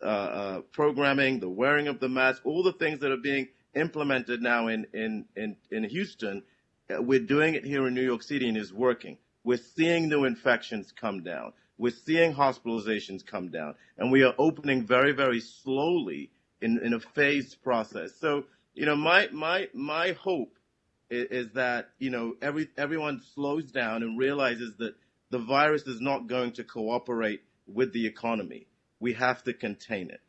programming, the wearing of the mask, all the things that are being implemented now in Houston, we're doing it here in New York City and is working. We're seeing new infections come down. We're seeing hospitalizations come down. And we are opening very, very slowly in a phased process. So, you know, my hope is that, you know, everyone slows down and realizes that the virus is not going to cooperate with the economy. We have to contain it.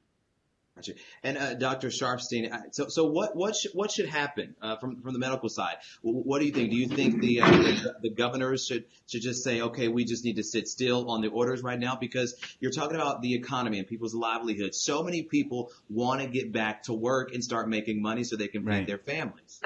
Gotcha. And Dr. Sharfstein, so what should happen from the medical side? What do you think? Do you think the governors should just say, okay, we just need to sit still on the orders right now? Because you're talking about the economy and people's livelihoods. So many people want to get back to work and start making money so they can feed their families.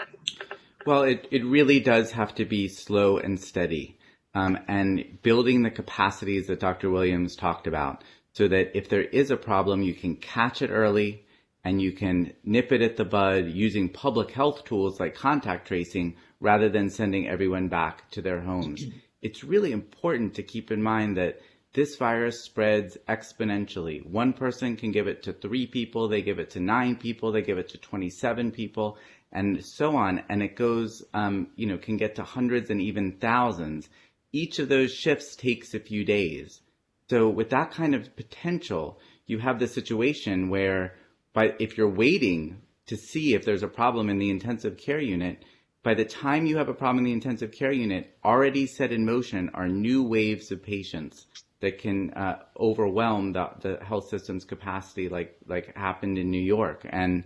Well, it really does have to be slow and steady, and building the capacities that Dr. Williams talked about, so that if there is a problem, you can catch it early and you can nip it at the bud using public health tools like contact tracing rather than sending everyone back to their homes. It's really important to keep in mind that this virus spreads exponentially. One person can give it to 3 people, they give it to 9 people, they give it to 27 people, and so on. And it goes, can get to hundreds and even thousands. Each of those shifts takes a few days. So with that kind of potential, you have the situation where if you're waiting to see if there's a problem in the intensive care unit, by the time you have a problem in the intensive care unit, already set in motion are new waves of patients that can overwhelm the health system's capacity like happened in New York. And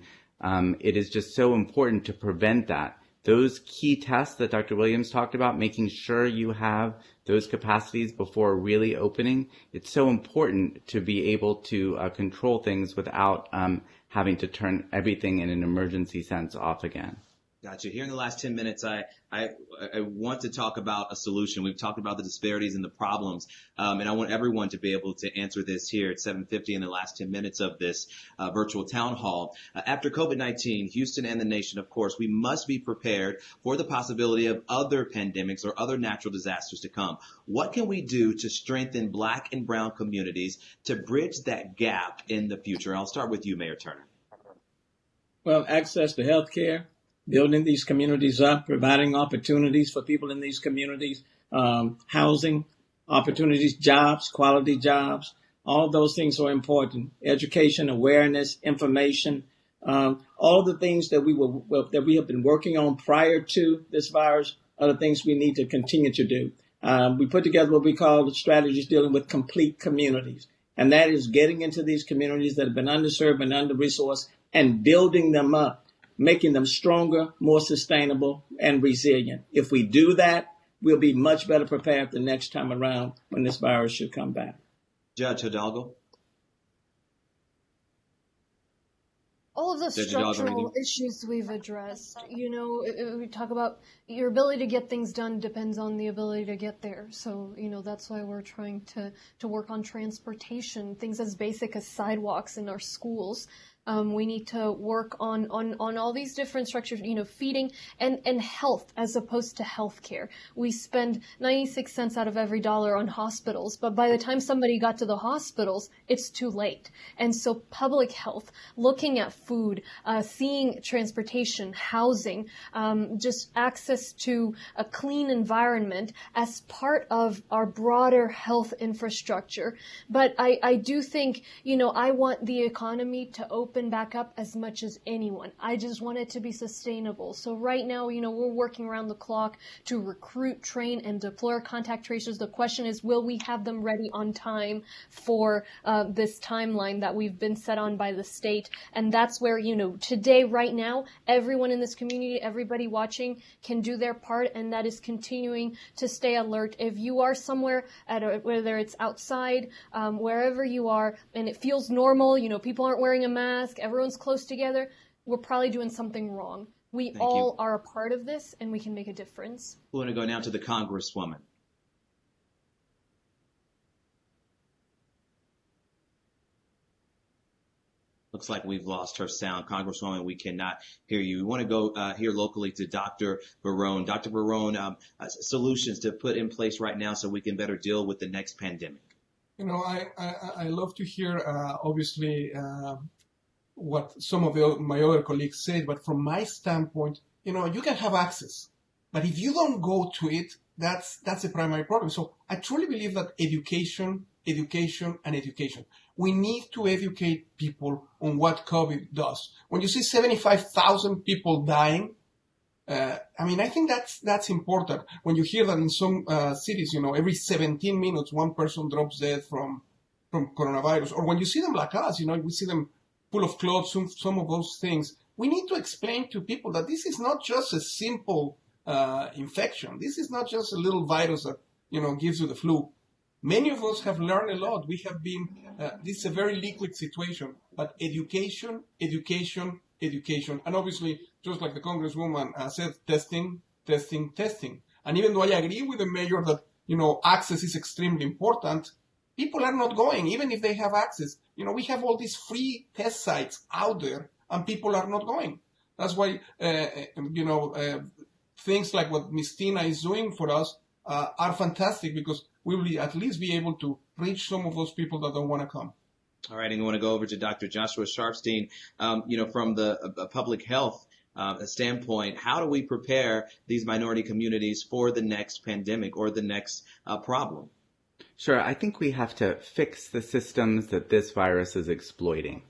it is just so important to prevent that. Those key tests that Dr. Williams talked about, making sure you have those capacities before really opening, it's so important to be able to control things without having to turn everything in an emergency sense off again. Gotcha. Here in the last 10 minutes, I want to talk about a solution. We've talked about the disparities and the problems, and I want everyone to be able to answer this here at 7:50 in the last 10 minutes of this virtual town hall. After COVID-19, Houston and the nation, of course, we must be prepared for the possibility of other pandemics or other natural disasters to come. What can we do to strengthen Black and brown communities to bridge that gap in the future? I'll start with you, Mayor Turner. Well, access to health care, building these communities up, providing opportunities for people in these communities, housing opportunities, jobs, quality jobs. All those things are important. Education, awareness, information, all the things that we have been working on prior to this virus are the things we need to continue to do. We put together what we call strategies dealing with complete communities, and that is getting into these communities that have been underserved and under-resourced and building them up, making them stronger, more sustainable, and resilient. If we do that, we'll be much better prepared the next time around when this virus should come back. Judge Hidalgo. All of the structural issues we've addressed, we talk about your ability to get things done depends on the ability to get there. So, that's why we're trying to work on transportation, things as basic as sidewalks in our schools. We need to work on all these different structures, feeding and health as opposed to healthcare. We spend 96 cents out of every dollar on hospitals, but by the time somebody got to the hospitals, it's too late. And so public health, looking at food, seeing transportation, housing, just access to a clean environment as part of our broader health infrastructure. But I do think, I want the economy to open back up as much as anyone. I just want it to be sustainable. So right now, we're working around the clock to recruit, train, and deploy contact tracers. The question is, will we have them ready on time for this timeline that we've been set on by the state? And that's where, today, right now, everyone in this community, everybody watching can do their part, and that is continuing to stay alert. If you are somewhere, whether it's outside, wherever you are, and it feels normal, people aren't wearing a mask, everyone's close together, we're probably doing something wrong. We all are a part of this, and we can make a difference. We're going to go now to the Congresswoman. Looks like we've lost her sound. Congresswoman, we cannot hear you. We want to go here locally to Dr. Varon. Dr. Varon, solutions to put in place right now so we can better deal with the next pandemic. I love to hear, obviously, what some of my other colleagues said, but from my standpoint, you can have access, but if you don't go to it, that's the primary problem. So I truly believe that education. We need to educate people on what COVID does. When you see 75,000 people dying, I think that's important. When you hear that in some cities, every 17 minutes, one person drops dead from coronavirus, or when you see them like us, we see them full of clothes, some of those things. We need to explain to people that this is not just a simple infection. This is not just a little virus that, gives you the flu. Many of us have learned a lot. We have been, this is a very liquid situation, but education. And obviously, just like the Congresswoman said, testing. And even though I agree with the mayor that, access is extremely important, people are not going, even if they have access. We have all these free test sites out there, and people are not going. That's why, things like what Ms. Tina is doing for us are fantastic, because we will at least be able to reach some of those people that don't want to come. All right, and I want to go over to Dr. Joshua Sharfstein. From the public health standpoint, how do we prepare these minority communities for the next pandemic or the next problem? Sure. I think we have to fix the systems that this virus is exploiting.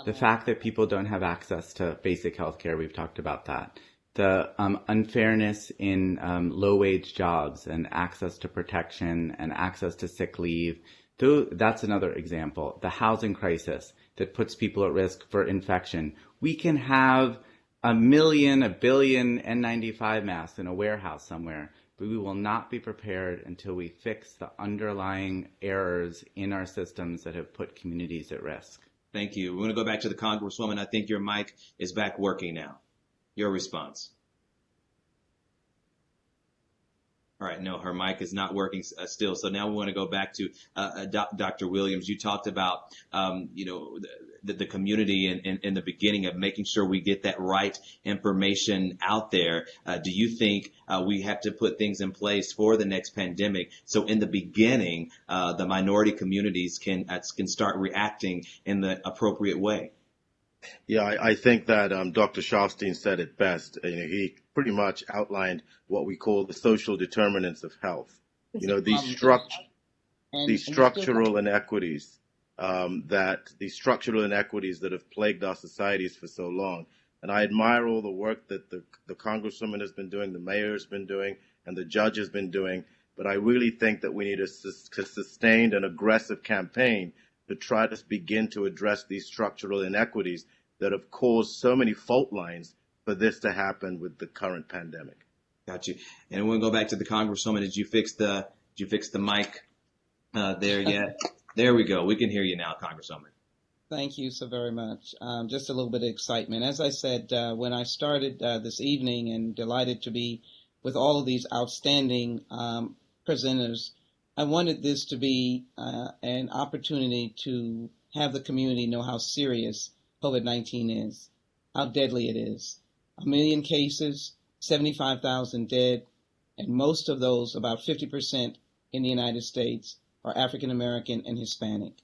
The fact that people don't have access to basic health care, we've talked about that. The unfairness in low-wage jobs and access to protection and access to sick leave. That's another example. The housing crisis that puts people at risk for infection. We can have 1 billion N95 masks in a warehouse somewhere, but we will not be prepared until we fix the underlying errors in our systems that have put communities at risk. Thank you. We're going to go back to the Congresswoman. I think your mic is back working now. Your response. All right, no, her mic is not working still. So now we want to go back to Dr. Williams. You talked about, the community in the beginning of making sure we get that right information out there. Do you think we have to put things in place for the next pandemic so in the beginning the minority communities can start reacting in the appropriate way? Yeah, I think that Dr. Sharfstein said it best. He pretty much outlined what we call the social determinants of health. These structural inequities that have plagued our societies for so long. And I admire all the work that the Congresswoman has been doing, the mayor has been doing, and the judge has been doing. But I really think that we need a sustained and aggressive campaign to try to begin to address these structural inequities that have caused so many fault lines for this to happen with the current pandemic. Got you. And we'll go back to the Congresswoman. Did you fix the mic there yet? There we go. We can hear you now, Congresswoman. Thank you so very much. Just a little bit of excitement. As I said, when I started this evening, and delighted to be with all of these outstanding presenters, I wanted this to be an opportunity to have the community know how serious COVID-19 is, how deadly it is. 1 million cases, 75,000 dead, and most of those, about 50% in the United States, are African American and Hispanic.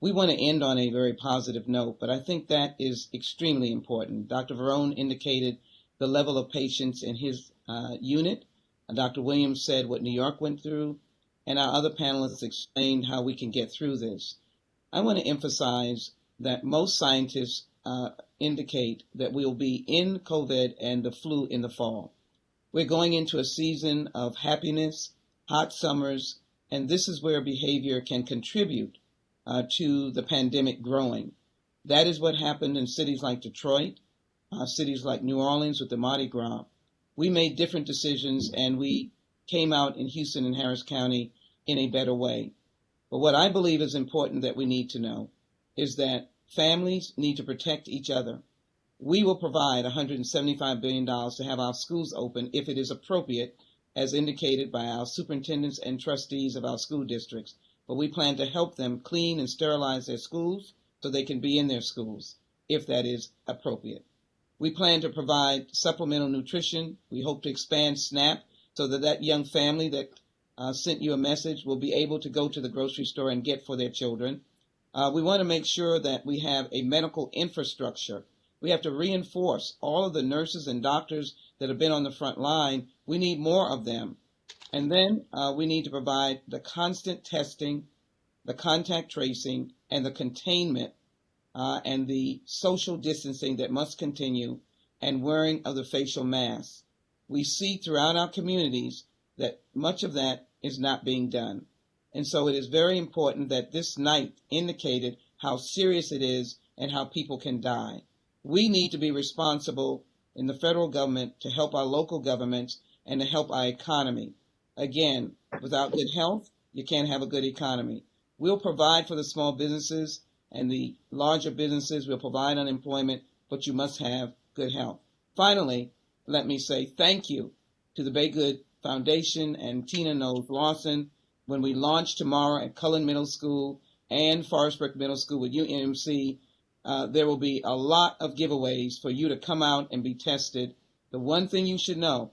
We want to end on a very positive note, but I think that is extremely important. Dr. Varon indicated the level of patients in his unit. Dr. Williams said what New York went through, and our other panelists explained how we can get through this. I want to emphasize that most scientists indicate that we will be in COVID and the flu in the fall. We're going into a season of happiness, hot summers, and this is where behavior can contribute to the pandemic growing. That is what happened in cities like Detroit, cities like New Orleans with the Mardi Gras. We made different decisions, and we came out in Houston and Harris County in a better way. But what I believe is important that we need to know is that families need to protect each other. We will provide $175 billion to have our schools open if it is appropriate, as indicated by our superintendents and trustees of our school districts. But we plan to help them clean and sterilize their schools so they can be in their schools, if that is appropriate. We plan to provide supplemental nutrition. We hope to expand SNAP so that young family that sent you a message will be able to go to the grocery store and get for their children. We want to make sure that we have a medical infrastructure. We have to reinforce all of the nurses and doctors that have been on the front line. We need more of them. And then we need to provide the constant testing, the contact tracing, and the containment and the social distancing that must continue, and wearing of the facial masks. We see throughout our communities that much of that is not being done. And so it is very important that this night indicated how serious it is and how people can die. We need to be responsible in the federal government to help our local governments and to help our economy. Again, without good health, you can't have a good economy. We'll provide for the small businesses and the larger businesses. We'll provide unemployment, but you must have good health. Finally, let me say thank you to the Bay Good Foundation and Tina Knowles-Lawson. When we launch tomorrow at Cullen Middle School and Forest Brook Middle School with UMC, there will be a lot of giveaways for you to come out and be tested. The one thing you should know,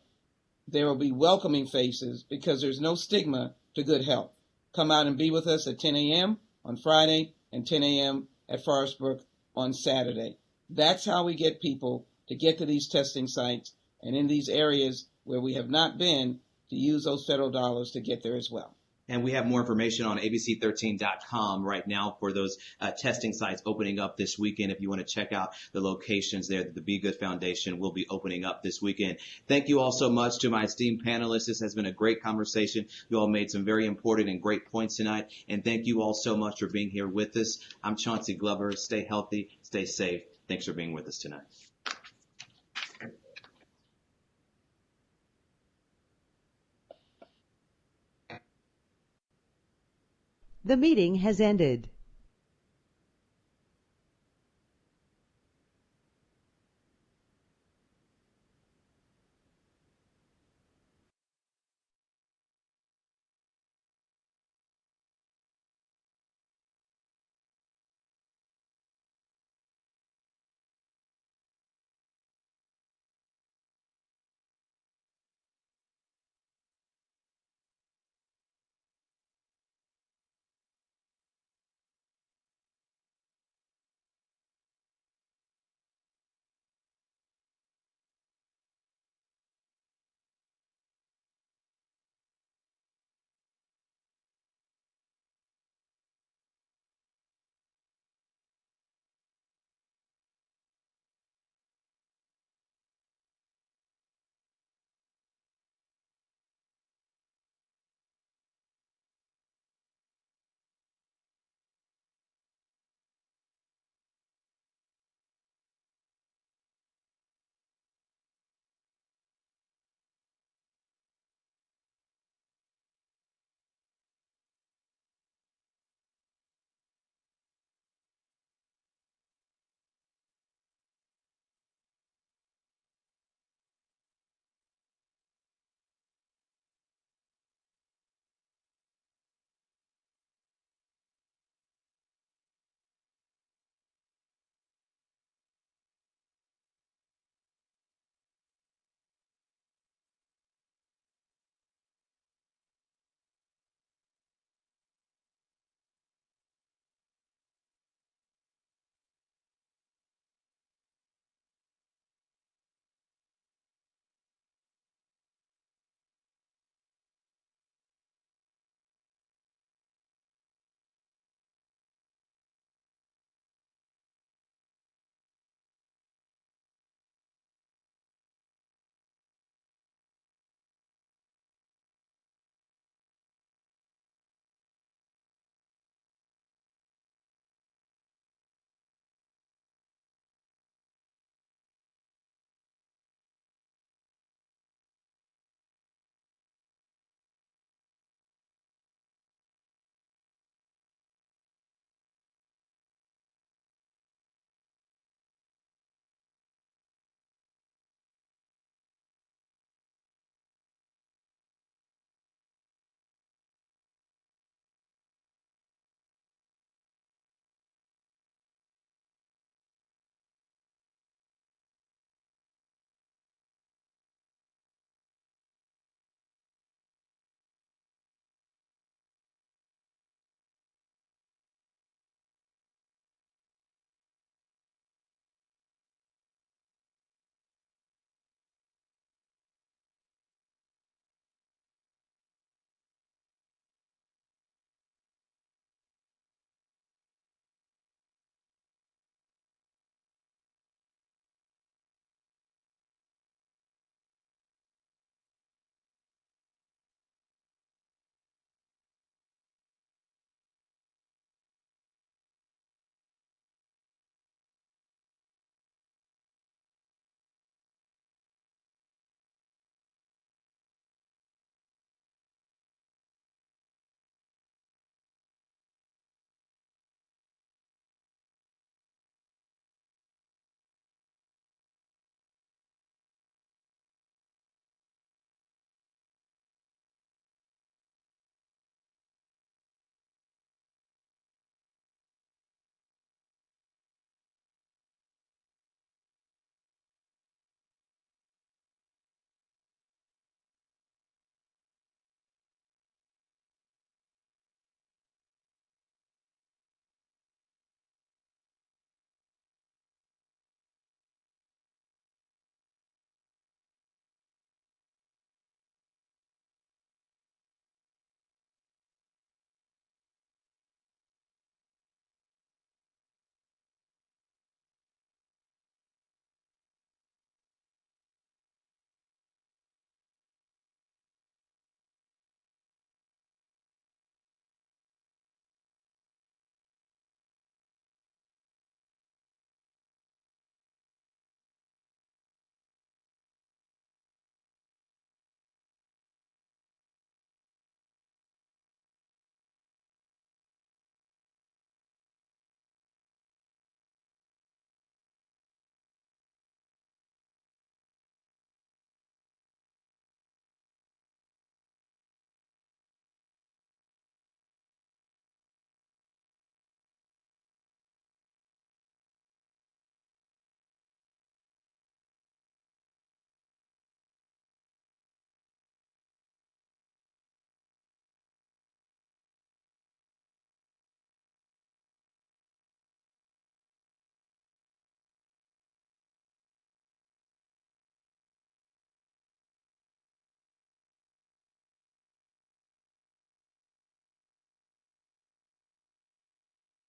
there will be welcoming faces because there's no stigma to good health. come out and be with us at 10 a.m. on Friday and 10 a.m. at Forest Brook on Saturday. That's how we get people to get to these testing sites, and in these areas where we have not been, to use those federal dollars to get there as well. And we have more information on ABC13.com right now for those testing sites opening up this weekend. If you want to check out the locations there that the Be Good Foundation will be opening up this weekend. Thank you all so much to my esteemed panelists. This has been a great conversation. You all made some very important and great points tonight. And thank you all so much for being here with us. I'm Chauncy Glover. Stay healthy, stay safe. Thanks for being with us tonight. The meeting has ended.